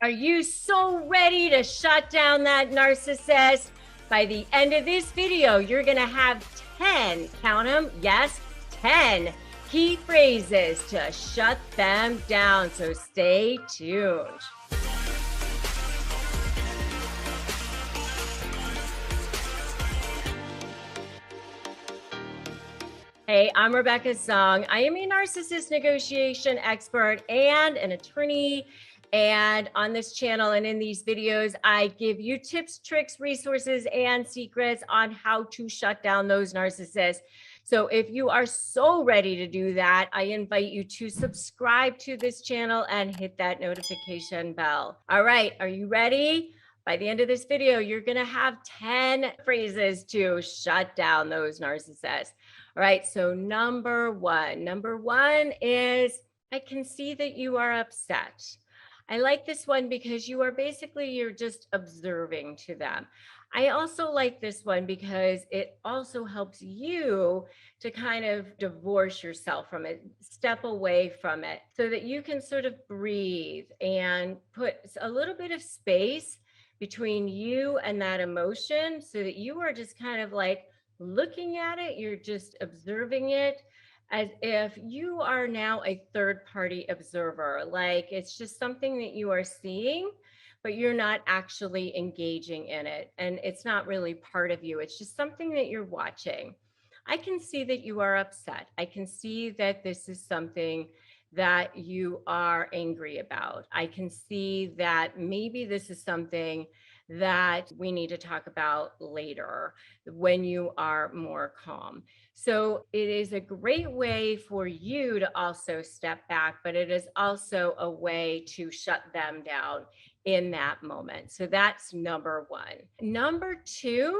Are you so ready to shut down that narcissist? By the end of this video, you're going to have 10, count them, yes, 10 key phrases to shut them down. So stay tuned. Hey, I'm Rebecca Zung. I am a narcissist negotiation expert and an attorney. And on this channel and in these videos, I give you tips, tricks, resources, and secrets on how to shut down those narcissists. So if you are so ready to do that, I invite you to subscribe to this channel and hit that notification bell. All right, are you ready? By the end of this video, you're going to have 10 phrases to shut down those narcissists. All right, so number one is, I can see that you are upset. I like this one because you're just observing to them. I also like this one because it also helps you to kind of divorce yourself from it, step away from it, so that you can sort of breathe and put a little bit of space between you and that emotion, so that you are just kind of like looking at it, you're just observing it as if you are now a third-party observer. Like it's just something that you are seeing, but you're not actually engaging in it. And it's not really part of you. It's just something that you're watching. I can see that you are upset. I can see that this is something that you are angry about. I can see that maybe this is something that we need to talk about later when you are more calm. So it is a great way for you to also step back, but it is also a way to shut them down in that moment. So that's number one. Number two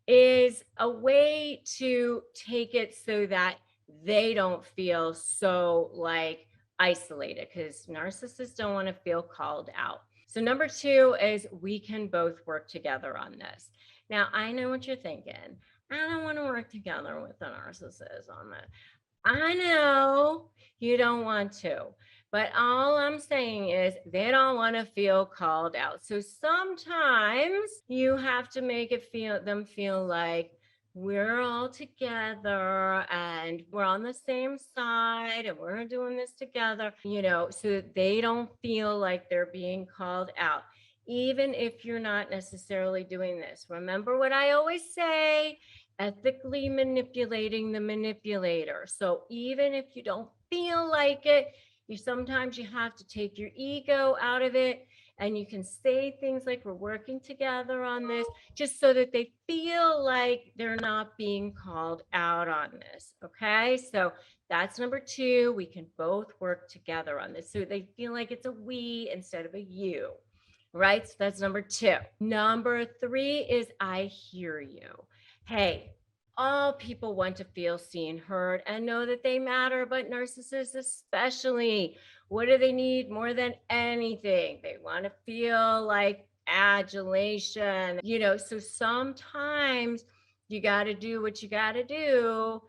is a way to take it so that they don't feel so like isolated, because narcissists don't want to feel called out. So number two is, we can both work together on this. Now, I know what you're thinking. I don't want to work together with the narcissist on this. I know you don't want to, but all I'm saying is they don't want to feel called out. So sometimes you have to make them feel like we're all together and we're on the same side and we're doing this together, so that they don't feel like they're being called out, even if you're not necessarily doing this. Remember what I always say: ethically manipulating the manipulator. So even if you don't feel like it, sometimes you have to take your ego out of it, and you can say things like, we're working together on this, just so that they feel like they're not being called out on this. Okay, so that's number two. We can both work together on this, so they feel like it's a we instead of a you. Right, so that's number two. Number three is, I hear you. Hey, all people want to feel seen, heard, and know that they matter, but narcissists especially, what do they need more than anything? They want to feel like adulation, so sometimes you got to do what you got to do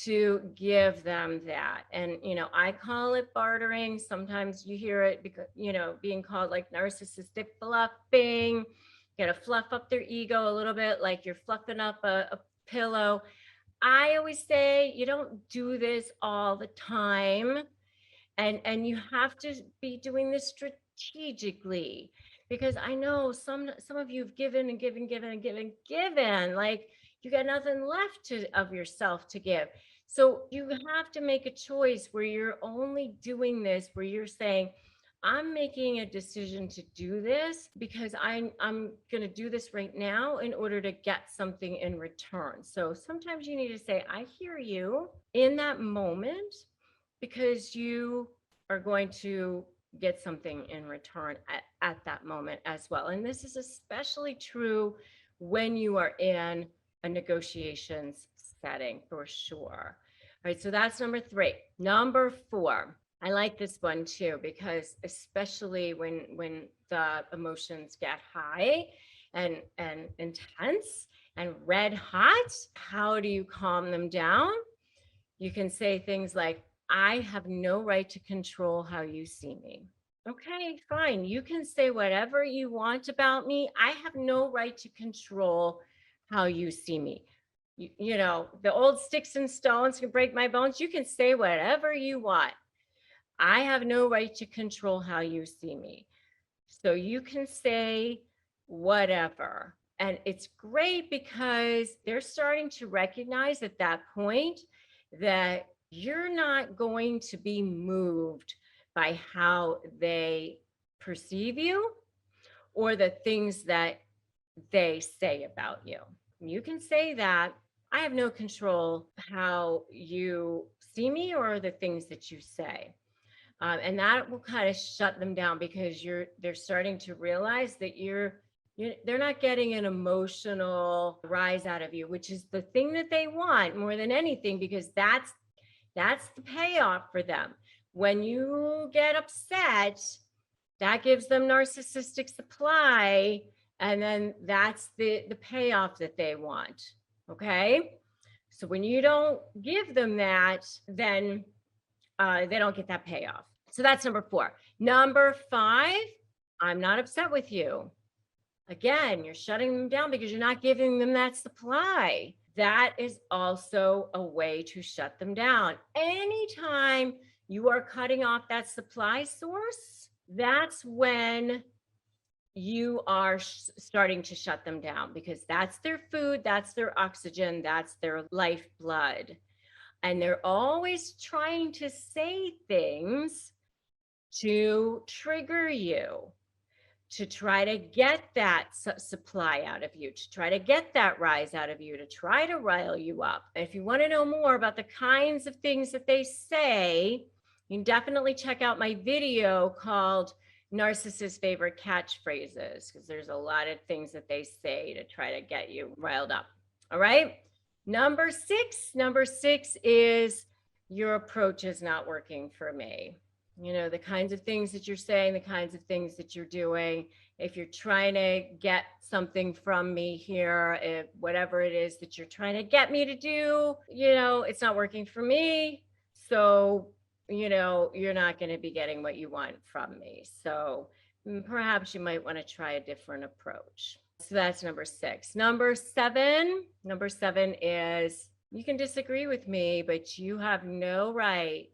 to give them that. And, I call it bartering. Sometimes you hear it because, being called like narcissistic fluffing. You got to fluff up their ego a little bit, like you're fluffing up a pillow. I always say you don't do this all the time. And you have to be doing this strategically, because I know some of you have given and given, like you got nothing left of yourself to give. So you have to make a choice where you're only doing this, where you're saying, I'm making a decision to do this because I'm going to do this right now in order to get something in return. So sometimes you need to say, I hear you in that moment, because you are going to get something in return at that moment as well. And this is especially true when you are in a negotiations setting, for sure. All right, so that's number three. Number four, I like this one too, because especially when the emotions get high and intense and red hot, how do you calm them down? You can say things like, I have no right to control how you see me. Okay, fine. You can say whatever you want about me. I have no right to control how you see me. You know, the old sticks and stones can break my bones. You can say whatever you want. I have no right to control how you see me. So you can say whatever. And it's great because they're starting to recognize at that point that you're not going to be moved by how they perceive you or the things that they say about you. You can say that I have no control how you see me or the things that you say. And that will kind of shut them down because they're starting to realize that they're not getting an emotional rise out of you, which is the thing that they want more than anything, because that's the payoff for them. When you get upset, that gives them narcissistic supply, and then that's the payoff that they want. Okay, so when you don't give them that, then they don't get that payoff. So that's number 4. Number 5, I'm not upset with you. Again, you're shutting them down because you're not giving them that supply. That is also a way to shut them down. Anytime you are cutting off that supply source, that's when you are starting to shut them down, because that's their food, that's their oxygen, that's their lifeblood. And they're always trying to say things to trigger you, to try to get that supply out of you, to try to get that rise out of you, to try to rile you up. If you want to know more about the kinds of things that they say, you can definitely check out my video called Narcissist Favorite Catchphrases, because there's a lot of things that they say to try to get you riled up. All right. Number 6 is your approach is not working for me. You know, the kinds of things that you're saying, the kinds of things that you're doing. If you're trying to get something from me here, if whatever it is that you're trying to get me to do, you know, it's not working for me. So, you know, you're not going to be getting what you want from me. So perhaps you might want to try a different approach. So that's number 6. Number 7 is you can disagree with me, but you have no right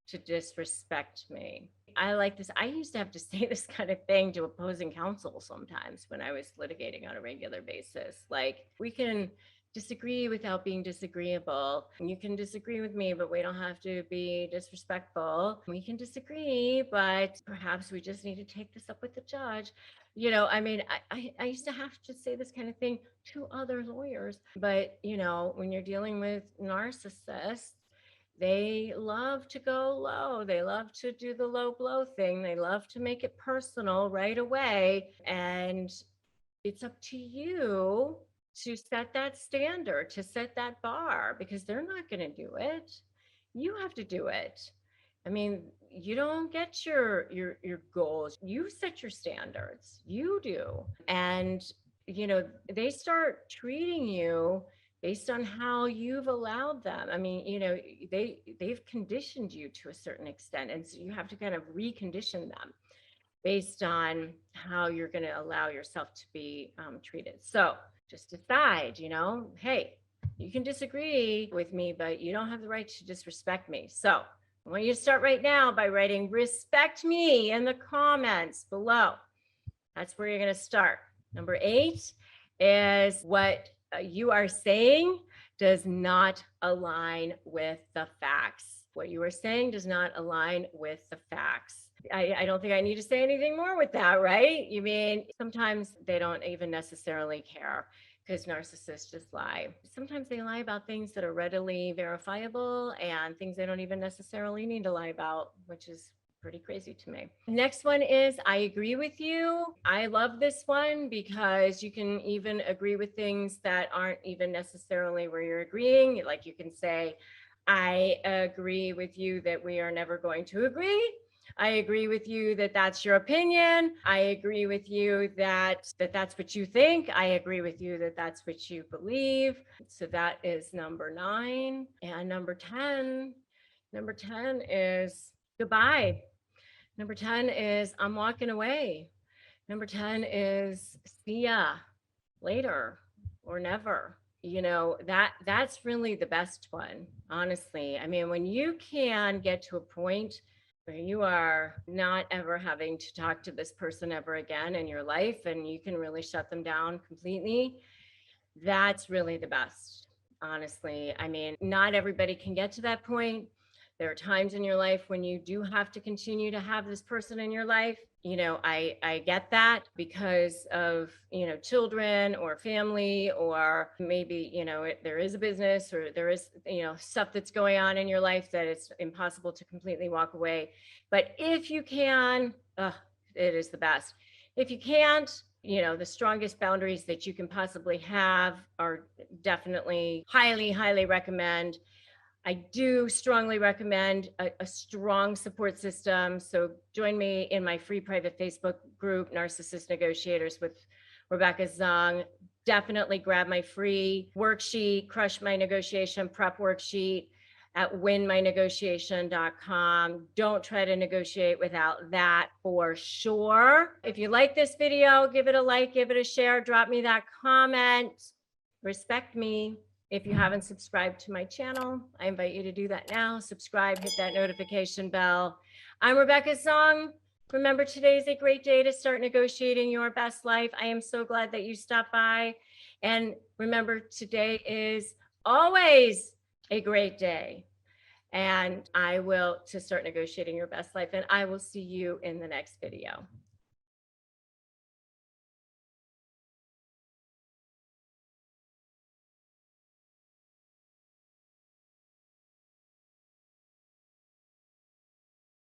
to disrespect me. I like this. I used to have to say this kind of thing to opposing counsel sometimes when I was litigating on a regular basis. Like, we can disagree without being disagreeable. You can disagree with me, but we don't have to be disrespectful. We can disagree, but perhaps we just need to take this up with the judge. You know, I mean, I used to have to say this kind of thing to other lawyers. But, you know, when you're dealing with narcissists, they love to go low. They love to do the low blow thing. They love to make it personal right away. And it's up to you to set that standard, to set that bar, because they're not going to do it. You have to do it. I mean, you don't get your goals. You set your standards. You do. And you know, they start treating you based on how you've allowed them. I mean, you know, they've conditioned you to a certain extent, and so you have to kind of recondition them based on how you're going to allow yourself to be treated. So just decide, you know, hey, you can disagree with me, but you don't have the right to disrespect me. So I want you to start right now by writing respect me in the comments below. That's where you're going to start. Number 8 is what you are saying does not align with the facts. What you are saying does not align with the facts. I don't think I need to say anything more with that, right? You mean, sometimes they don't even necessarily care, because narcissists just lie. Sometimes they lie about things that are readily verifiable and things they don't even necessarily need to lie about, which is pretty crazy to me. Next one is I agree with you. I love this one because you can even agree with things that aren't even necessarily where you're agreeing. Like, you can say, I agree with you that we are never going to agree. I agree with you that that's your opinion. I agree with you that that's what you think. I agree with you that that's what you believe. So that is number 9. And number 10 is goodbye. Number 10 is I'm walking away. Number 10 is see ya later or never. You know, that's really the best one, honestly. I mean, when you can get to a point where you are not ever having to talk to this person ever again in your life and you can really shut them down completely, that's really the best, honestly. I mean, not everybody can get to that point. There are times in your life when you do have to continue to have this person in your life. You know, I get that because of, you know, children or family, or maybe, you know, there is a business or there is, you know, stuff that's going on in your life that it's impossible to completely walk away. But if you can, it is the best. If you can't, you know, the strongest boundaries that you can possibly have are definitely highly recommend. I do strongly recommend a strong support system. So join me in my free private Facebook group, Narcissist Negotiators with Rebecca Zung. Definitely grab my free worksheet, Crush My Negotiation Prep worksheet at winmynegotiation.com. Don't try to negotiate without that for sure. If you like this video, give it a like, give it a share, drop me that comment. Respect me. If you haven't subscribed to my channel, I invite you to do that now. Subscribe, hit that notification bell. I'm Rebecca Zung. Remember, today is a great day to start negotiating your best life. I am so glad that you stopped by. And remember, today is always a great day. And I will to start negotiating your best life. And I will see you in the next video.